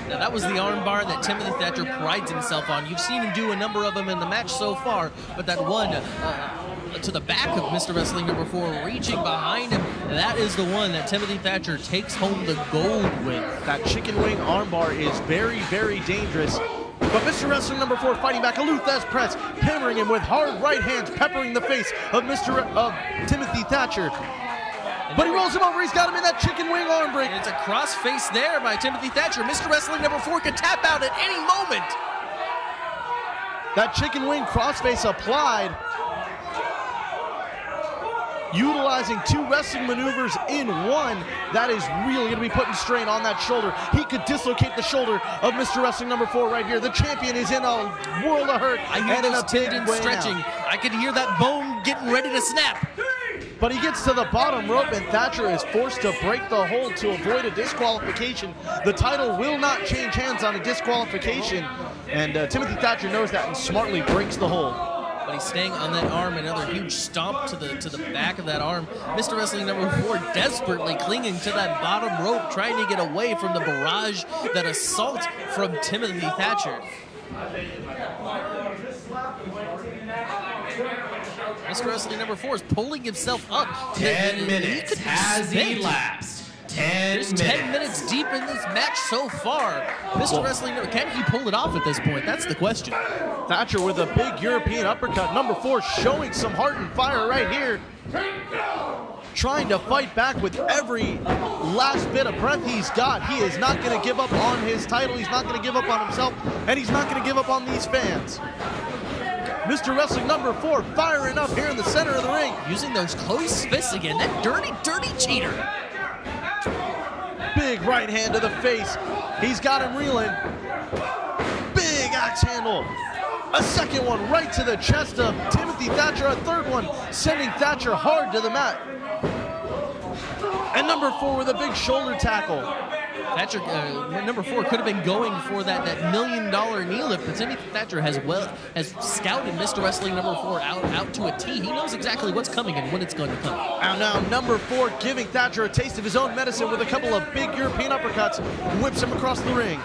Now, that was the arm bar that Timothy Thatcher prides himself on. You've seen him do a number of them in the match so far, but that one to the back of Mr. Wrestling number 4, reaching behind him, that is the one that Timothy Thatcher takes home the gold with. That chicken wing arm bar is very, very dangerous. But Mr. Wrestling number 4 fighting back, a Luthez press, hammering him with hard right hands, peppering the face of Timothy Thatcher. But he rolls him over, he's got him in that chicken wing arm break. And it's a cross face there by Timothy Thatcher. Mr. Wrestling number 4 could tap out at any moment. That chicken wing crossface applied. Utilizing 2 wrestling maneuvers in one. That is really going to be putting strain on that shoulder. He could dislocate the shoulder of Mr. Wrestling number 4 right here. The champion is in a world of hurt. I hear those tendons stretching. I could hear that bone getting ready to snap. But he gets to the bottom rope, and Thatcher is forced to break the hold to avoid a disqualification. The title will not change hands on a disqualification, and Timothy Thatcher knows that and smartly breaks the hold. But he's staying on that arm, another huge stomp to the back of that arm. Mr. Wrestling number 4 desperately clinging to that bottom rope, trying to get away from the barrage, that assault from Timothy Thatcher. Mr. Wrestling number 4 is pulling himself up. 10 minutes has elapsed. 10 There's 10 minutes deep in this match so far. Mr. Wrestling, can he pull it off at this point? That's the question. Thatcher with a big European uppercut. Number 4 showing some heart and fire right here. Trying to fight back with every last bit of breath he's got. He is not going to give up on his title. He's not going to give up on himself. And he's not going to give up on these fans. Mr. Wrestling number 4 firing up here in the center of the ring. Using those closed fists again. That dirty, dirty cheater. Big right hand to the face. He's got him reeling. Big axe handle. A second one right to the chest of Timothy Thatcher. A third one sending Thatcher hard to the mat. And number 4 with a big shoulder tackle. Thatcher, number 4 could have been going for that $1 million knee lift, but Timothy Thatcher has scouted Mr. Wrestling number 4 out to a T. He knows exactly what's coming and when it's going to come. And now number 4 giving Thatcher a taste of his own medicine with a couple of big European uppercuts, whips him across the ring.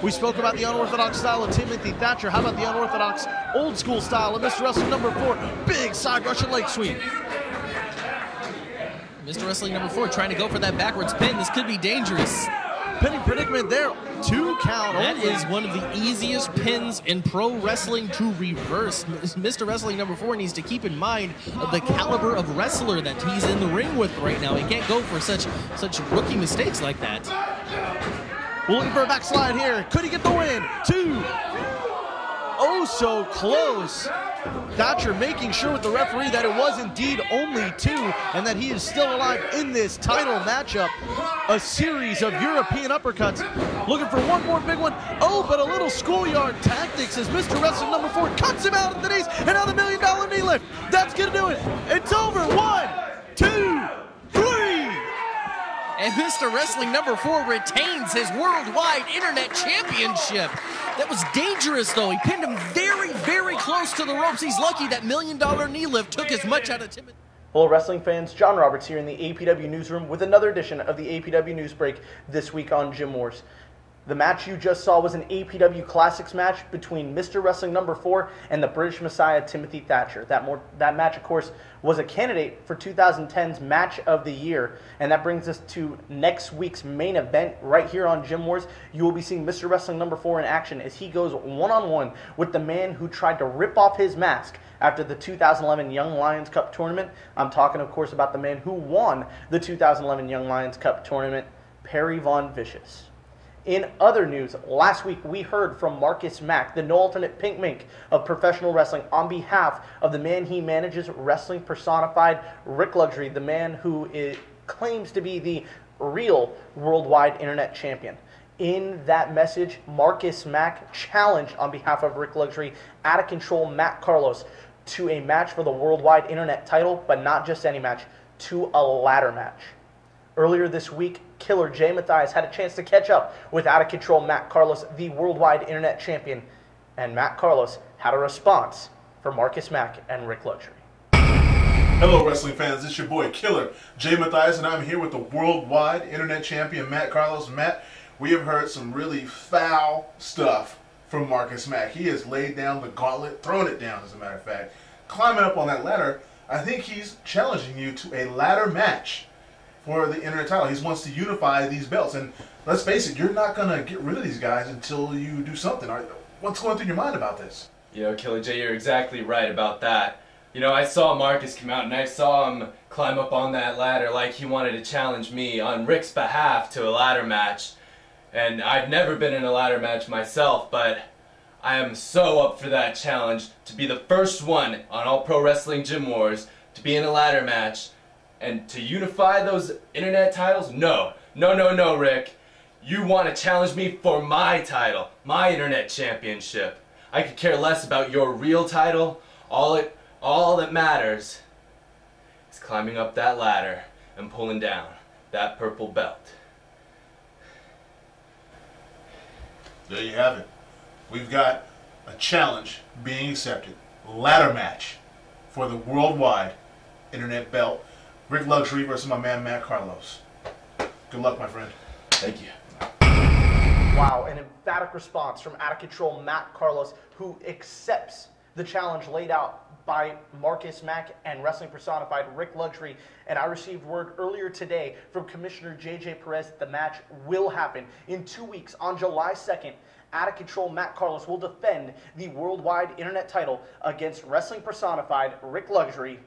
We spoke about the unorthodox style of Timothy Thatcher. How about the unorthodox old school style of Mr. Wrestling number 4? Big side Russian leg sweep. Mr. Wrestling number 4 trying to go for that backwards pin. This could be dangerous. Pinning predicament there. 2 count. That is one of the easiest pins in pro wrestling to reverse. Mr. Wrestling number 4 needs to keep in mind the caliber of wrestler that he's in the ring with right now. He can't go for such rookie mistakes like that. We're looking for a backslide here. Could he get the win? 2. Oh, so close. Thatcher making sure with the referee that it was indeed only 2 and that he is still alive in this title matchup. A series of European uppercuts. Looking for one more big one. Oh, but a little schoolyard tactics as Mr. Wrestling number 4 cuts him out at the knees. And now the $1 million knee lift. That's going to do it. It's over. 1, 2, 3. And Mr. Wrestling number 4 retains his worldwide internet championship. That was dangerous, though. He pinned him very, very close to the ropes. He's lucky that $1 million knee lift took as much out of Timothy. Hello, wrestling fans. John Roberts here in the APW Newsroom with another edition of the APW News Break this week on Gym Wars. The match you just saw was an APW Classics match between Mr. Wrestling number 4 and the British Messiah, Timothy Thatcher. That match, of course, was a candidate for 2010's Match of the Year. And that brings us to next week's main event right here on Gym Wars. You will be seeing Mr. Wrestling number 4 in action as he goes one-on-one with the man who tried to rip off his mask after the 2011 Young Lions Cup tournament. I'm talking, of course, about the man who won the 2011 Young Lions Cup tournament, Perry Von Vicious. In other news, last week we heard from Marcus Mack, the no alternate pink mink of professional wrestling, on behalf of the man he manages, wrestling personified, Rick Luxury, the man who claims to be the real worldwide internet champion. In that message, Marcus Mack challenged on behalf of Rick Luxury Out of Control Matt Carlos to a match for the worldwide internet title, but not just any match, to a ladder match. Earlier this week, Killer Jay Matthias had a chance to catch up with Out of Control Matt Carlos, the worldwide internet champion, and Matt Carlos had a response for Marcus Mack and Rick Luxury. Hello, wrestling fans. It's your boy, Killer Jay Matthias, and I'm here with the worldwide internet champion, Matt Carlos. Matt, we have heard some really foul stuff from Marcus Mack. He has laid down the gauntlet, thrown it down, as a matter of fact. Climbing up on that ladder, I think he's challenging you to a ladder match for the internet title. He wants to unify these belts. And let's face it, you're not going to get rid of these guys until you do something. What's going through your mind about this? You know, Killer Jay, you're exactly right about that. You know, I saw Marcus come out and I saw him climb up on that ladder like he wanted to challenge me on Rick's behalf to a ladder match. And I've never been in a ladder match myself, but I am so up for that challenge to be the first one on All Pro Wrestling Gym Wars to be in a ladder match and to unify those internet titles. No, Rick. You want to challenge me for my title, my internet championship. I could care less about your real title. All that matters is climbing up that ladder and pulling down that purple belt. There you have it. We've got a challenge being accepted. Ladder match for the worldwide internet belt. Rick Luxury versus my man Matt Carlos. Good luck, my friend. Thank you. Wow, an emphatic response from Out of Control Matt Carlos, who accepts the challenge laid out by Marcus Mack and Wrestling Personified Rick Luxury. And I received word earlier today from Commissioner JJ Perez that the match will happen in 2 weeks on July 2nd. Out of Control Matt Carlos will defend the worldwide internet title against Wrestling Personified Rick Luxury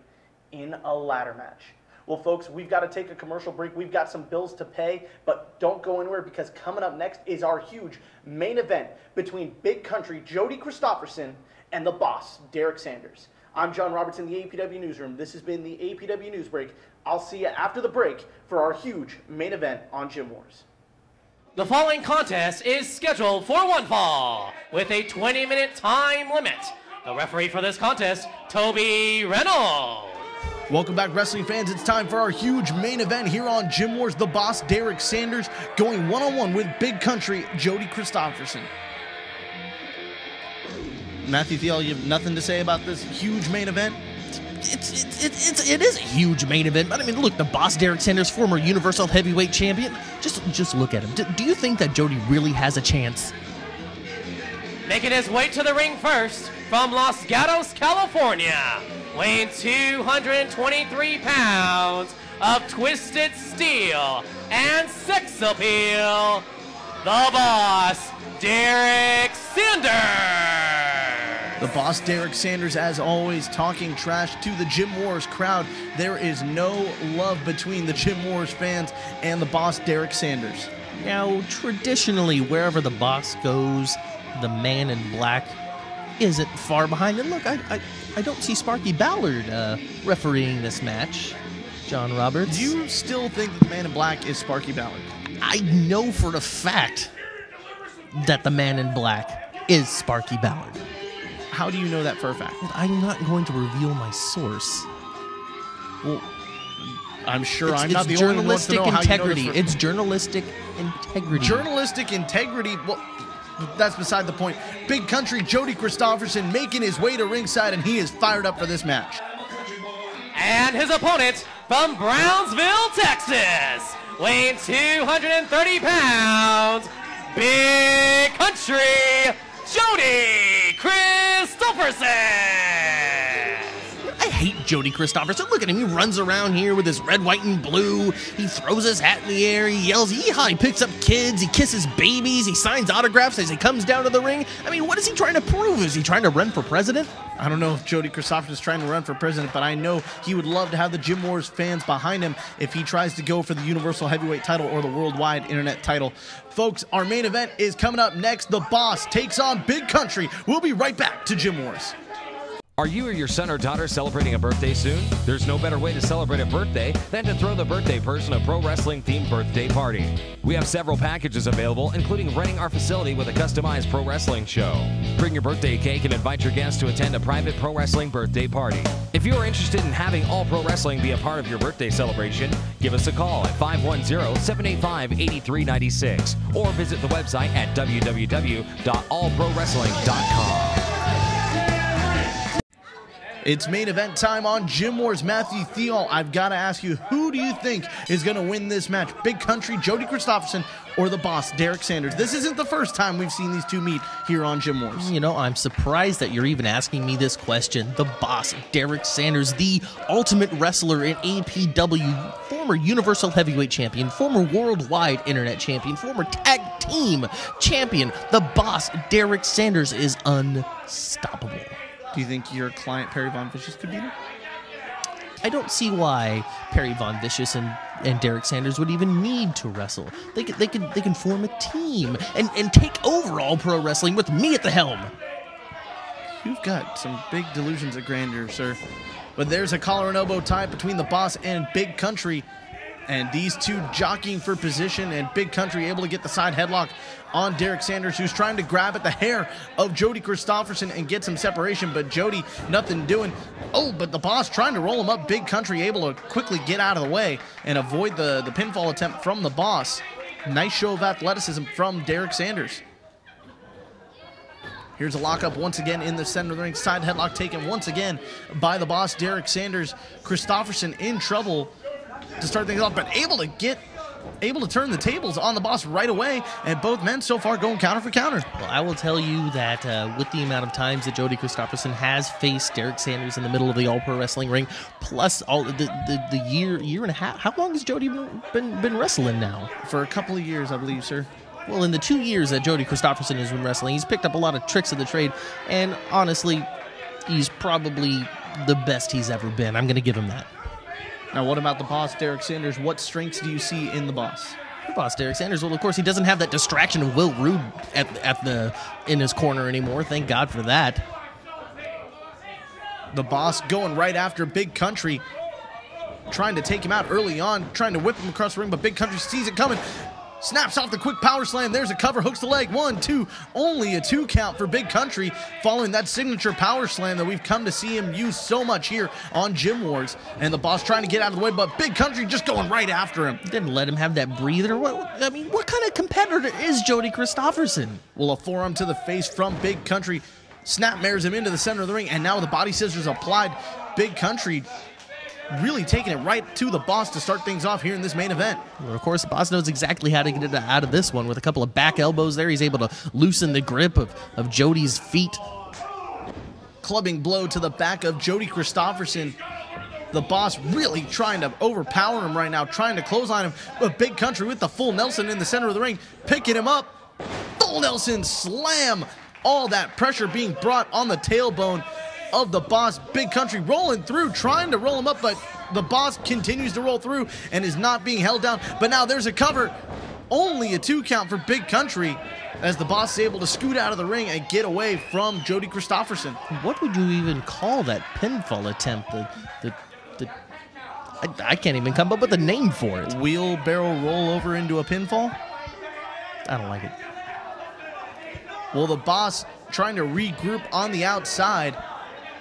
in a ladder match. Well, folks, we've got to take a commercial break. We've got some bills to pay, but don't go anywhere because coming up next is our huge main event between Big Country Jody Christopherson and the boss, Derek Sanders. I'm John Roberts in the APW Newsroom. This has been the APW News Break. I'll see you after the break for our huge main event on Gym Wars. The following contest is scheduled for one fall with a 20-minute time limit. The referee for this contest, Toby Reynolds. Welcome back, wrestling fans. It's time for our huge main event here on Gym Wars. The boss, Derek Sanders, going one-on-one with Big Country Jody Christopherson. Matthew Thiel, you have nothing to say about this huge main event? It is a huge main event, but I mean, look, the boss, Derek Sanders, former Universal Heavyweight Champion, just look at him. Do you think that Jody really has a chance? Making his way to the ring first from Los Gatos, California, weighing 223 pounds of twisted steel and sex appeal, the boss, Derek Sanders. The boss, Derek Sanders, as always, talking trash to the Gym Wars crowd. There is no love between the Gym Wars fans and the boss, Derek Sanders. Now, traditionally, wherever the boss goes, the man in black isn't far behind. And look, I don't see Sparky Ballard refereeing this match, John Roberts. Do you still think that the man in black is Sparky Ballard? I know for a fact that the man in black is Sparky Ballard. How do you know that for a fact? I'm not going to reveal my source. Well, I'm sure I'm not the only one who journalistic know how integrity. you know this. It's journalistic integrity. Journalistic integrity? Well, that's beside the point. Big Country Jody Christopherson making his way to ringside, and he is fired up for this match. And his opponent from Brownsville, Texas, weighing 230 pounds, Big Country Jody Christopherson. I hate Jody Christopherson. Look at him. He runs around here with his red, white, and blue. He throws his hat in the air. He yells, yeehaw. He picks up kids. He kisses babies. He signs autographs as he comes down to the ring. I mean, what is he trying to prove? Is he trying to run for president? I don't know if Jody Christopherson is trying to run for president, but I know he would love to have the Gym Wars fans behind him if he tries to go for the Universal Heavyweight title or the Worldwide Internet title. Folks, our main event is coming up next. The boss takes on Big Country. We'll be right back to Gym Wars. Are you or your son or daughter celebrating a birthday soon? There's no better way to celebrate a birthday than to throw the birthday person a pro wrestling themed birthday party. We have several packages available, including renting our facility with a customized pro wrestling show. Bring your birthday cake and invite your guests to attend a private pro wrestling birthday party. If you are interested in having all pro wrestling be a part of your birthday celebration, give us a call at 510-785-8396 or visit the website at www.allprowrestling.com. It's main event time on Gym Wars. Matthew Thiel, I've got to ask you, who do you think is going to win this match? Big Country, Jody Christopherson, or the boss, Derek Sanders? This isn't the first time we've seen these two meet here on Gym Wars. You know, I'm surprised that you're even asking me this question. The boss, Derek Sanders, the ultimate wrestler in APW, former Universal Heavyweight Champion, former Worldwide Internet Champion, former Tag Team Champion. The boss, Derek Sanders, is unstoppable. Do you think your client, Perry Von Vicious, could beat him? I don't see why Perry Von Vicious and Derek Sanders would even need to wrestle. They can form a team and take over All Pro Wrestling with me at the helm. You've got some big delusions of grandeur, sir. But there's a collar and elbow tie between the boss and Big Country. And these two jockeying for position, and Big Country able to get the side headlock on Derek Sanders, who's trying to grab at the hair of Jody Christopherson and get some separation, but Jody, nothing doing. Oh, but the boss trying to roll him up. Big Country able to quickly get out of the way and avoid the pinfall attempt from the boss. Nice show of athleticism from Derek Sanders. Here's a lockup once again in the center of the ring. Side headlock taken once again by the boss, Derek Sanders. Christopherson in trouble to start things off, but able to turn the tables on the boss right away, and both men so far going counter for counter. Well, I will tell you that with the amount of times that Jody Christopherson has faced Derek Sanders in the middle of the All Pro Wrestling ring, plus all the year and a half, how long has Jody been wrestling now? For a couple of years, I believe, sir. Well, in the 2 years that Jody Christopherson has been wrestling, he's picked up a lot of tricks of the trade, and honestly, he's probably the best he's ever been. I'm going to give him that. Now, what about the boss, Derek Sanders? What strengths do you see in the boss? The boss, Derek Sanders, well, of course, he doesn't have that distraction of Will Rude in his corner anymore. Thank God for that. The boss going right after Big Country, trying to take him out early on, trying to whip him across the ring, but Big Country sees it coming. Snaps off the quick power slam. There's a cover, hooks the leg. 1, 2. Only a 2 count for Big Country following that signature power slam that we've come to see him use so much here on Gym Wars. And the boss trying to get out of the way, but Big Country just going right after him. Didn't let him have that breather. What kind of competitor is Jody Christopherson? Well, a forearm to the face from Big Country. Snapmares him into the center of the ring, and now with the body scissors applied, Big Country really taking it right to the boss to start things off here in this main event. Well, of course, the boss knows exactly how to get it out of this one. With a couple of back elbows there, he's able to loosen the grip of Jody's feet. Clubbing blow to the back of Jody Christopherson. The boss really trying to overpower him right now, trying to close on him. But Big Country with the full Nelson in the center of the ring, picking him up. Full Nelson slam. All that pressure being brought on the tailbone of the boss. Big Country rolling through, trying to roll him up, but the boss continues to roll through and is not being held down. But now there's a cover. Only a 2 count for Big Country as the boss is able to scoot out of the ring and get away from Jody Christopherson. What would you even call that pinfall attempt? I can't even come up with a name for it. Wheelbarrow roll over into a pinfall? I don't like it. Well, the boss trying to regroup on the outside.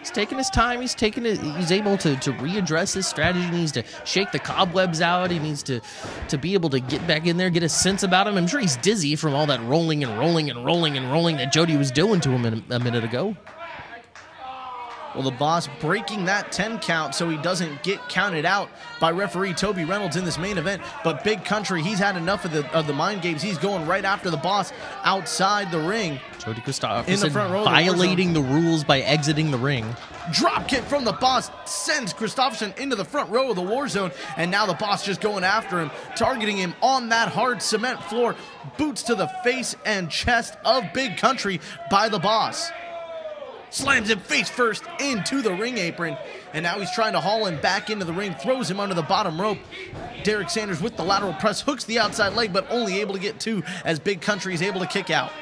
He's taking his time. He's able to readdress his strategy. He needs to shake the cobwebs out. He needs to be able to get back in there, get a sense about him. I'm sure he's dizzy from all that rolling that Jody was doing to him a minute ago. Well, the boss breaking that 10 count so he doesn't get counted out by referee Toby Reynolds in this main event. But Big Country, he's had enough of the mind games. He's going right after the boss outside the ring. Jody Christopherson in the front row, violating the rules by exiting the ring. Drop kick from the boss sends Christopherson into the front row of the war zone, and now the boss just going after him, targeting him on that hard cement floor. Boots to the face and chest of Big Country by the boss. Slams him face first into the ring apron, and now he's trying to haul him back into the ring, throws him under the bottom rope. Derek Sanders with the lateral press, hooks the outside leg, but only able to get 2 as Big Country is able to kick out.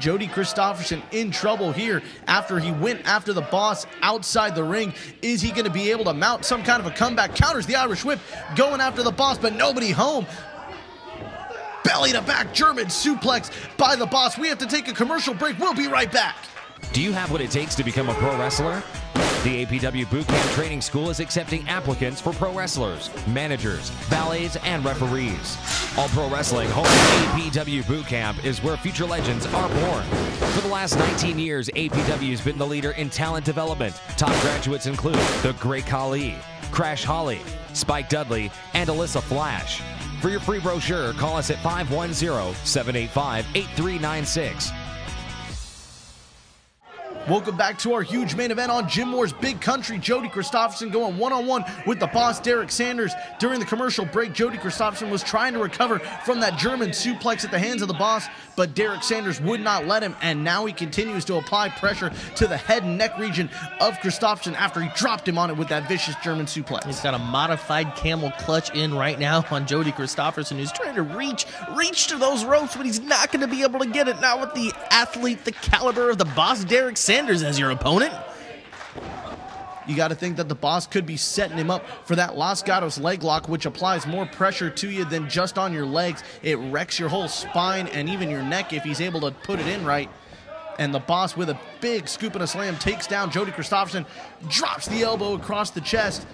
Jody Christopherson in trouble here after he went after the boss outside the ring. Is he going to be able to mount some kind of a comeback? Counters the Irish whip, going after the boss, but nobody home. Belly to back German suplex by the boss. We have to take a commercial break. We'll be right back. Do you have what it takes to become a pro wrestler? The APW Bootcamp Training School is accepting applicants for pro wrestlers, managers, valets, and referees. All Pro Wrestling home APW Bootcamp is where future legends are born. For the last 19 years, APW has been the leader in talent development. Top graduates include The Great Khali, Crash Holly, Spike Dudley, and Alyssa Flash. For your free brochure, call us at 510-785-8396. Welcome back to our huge main event on Jim Moore's Big Country. Jody Christopherson going one-on-one with the boss, Derek Sanders. During the commercial break, Jody Christopherson was trying to recover from that German suplex at the hands of the boss, but Derek Sanders would not let him, and now he continues to apply pressure to the head and neck region of Christopherson after he dropped him on it with that vicious German suplex. He's got a modified camel clutch in right now on Jody Christopherson, who's trying to reach to those ropes, but he's not going to be able to get it. Not with the athlete, the caliber of the boss, Derek Sanders, as your opponent. You got to think that the boss could be setting him up for that Los Gatos leg lock, which applies more pressure to you than just on your legs. It wrecks your whole spine and even your neck if he's able to put it in right. And the boss, with a big scoop and a slam, takes down Jody Christopherson, drops the elbow across the chest.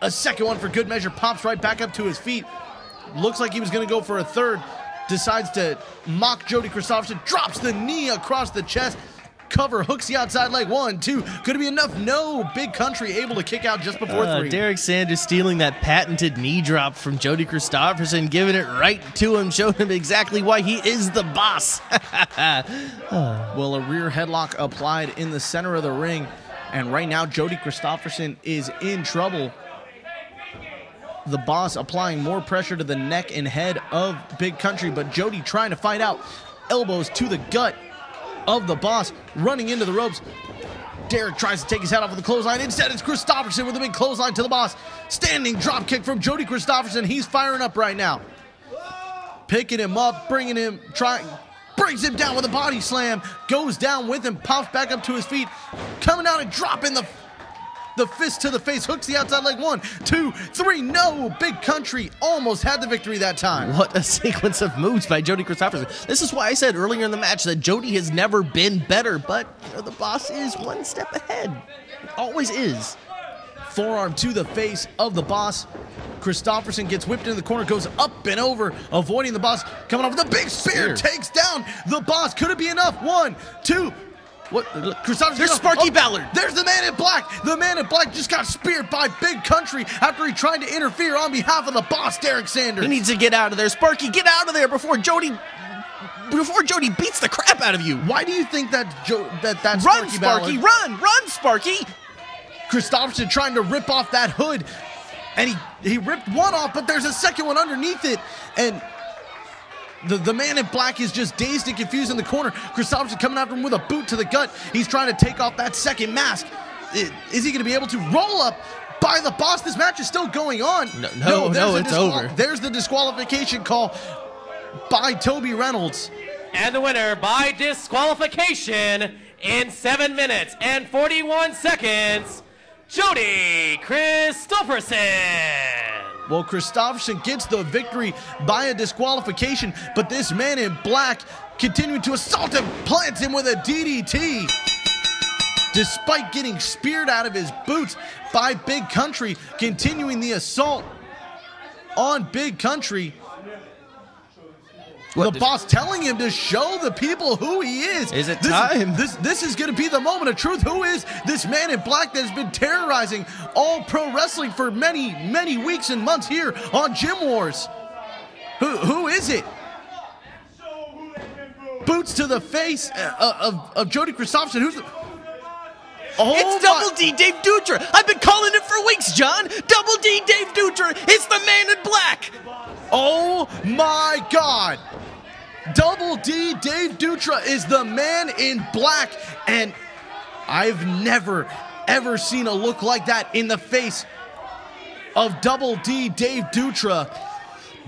A second one for good measure, pops right back up to his feet. Looks like he was going to go for a third. Decides to mock Jody Christopherson, drops the knee across the chest. Cover, hooks the outside leg. 1, 2. Could it be enough? No. Big Country able to kick out just before 3. Derek Sanders stealing that patented knee drop from Jody Christopherson, giving it right to him, showing him exactly why he is the boss. Well, a rear headlock applied in the center of the ring, and right now Jody Christopherson is in trouble. The boss applying more pressure to the neck and head of Big Country, but Jody trying to fight out. Elbows to the gut of the boss, running into the ropes. Derek tries to take his head off with the clothesline. Instead, it's Christopherson with a big clothesline to the boss. Standing drop kick from Jody Christopherson. He's firing up right now. Picking him up, brings him down with a body slam. Goes down with him, pops back up to his feet. Coming down and dropping the fist to the face. Hooks the outside leg. 1, 2, 3. No! Big Country almost had the victory that time. What a sequence of moves by Jody Christopherson. This is why I said earlier in the match that Jody has never been better, but the boss is one step ahead. Always is. Forearm to the face of the boss. Christopherson gets whipped into the corner, goes up and over, avoiding the boss. Coming off with a big spear, takes down the boss. Could it be enough? 1, 2. What? There's Sparky Ballard. There's the Man in Black. The Man in Black just got speared by Big Country after he tried to interfere on behalf of the boss, Derek Sanders. He needs to get out of there. Sparky, get out of there before Jody beats the crap out of you. Why do you think that Run, Sparky, run, Sparky. Christopherson trying to rip off that hood, and he ripped one off, but there's a second one underneath it, and The Man in Black is just dazed and confused in the corner. Christopherson coming after him with a boot to the gut. He's trying to take off that second mask. Is he going to be able to roll up by the boss? This match is still going on. No, it's over. There's the disqualification call by Toby Reynolds. And the winner by disqualification in 7 minutes and 41 seconds, Jody Christopherson. Well, Christopherson gets the victory by a disqualification, but this Man in Black continuing to assault him, plants him with a DDT. Despite getting speared out of his boots by Big Country, continuing the assault on Big Country. The boss telling him to show the people who he is. Is it time? This is going to be the moment of truth. Who is this Man in Black that has been terrorizing all pro wrestling for many, many weeks and months here on Gym Wars? Who is it? Boots to the face of Jody Christopherson. Who's it's Double D Dave Dutra. I've been calling it for weeks, John. Double D Dave Dutra. It's the Man in Black. Oh my God. Double D Dave Dutra is the Man in Black, and I've never ever seen a look like that in the face of Double D Dave Dutra.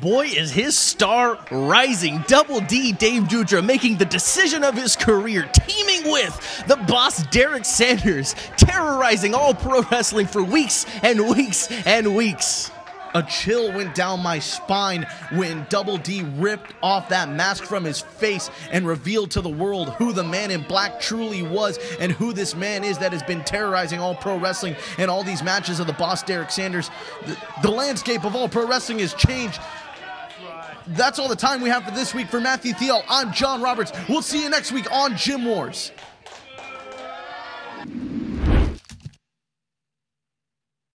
Boy, is his star rising. Double D Dave Dudra making the decision of his career, teaming with the boss Derek Sanders, terrorizing all pro wrestling for weeks and weeks and weeks. A chill went down my spine when Double D ripped off that mask from his face and revealed to the world who the man in black truly was and who this man is that has been terrorizing all pro wrestling and all these matches of the boss Derek Sanders. The landscape of all pro wrestling has changed. That's all the time we have for this week. For Matthew Thiel, I'm John Roberts. We'll see you next week on Gym Wars.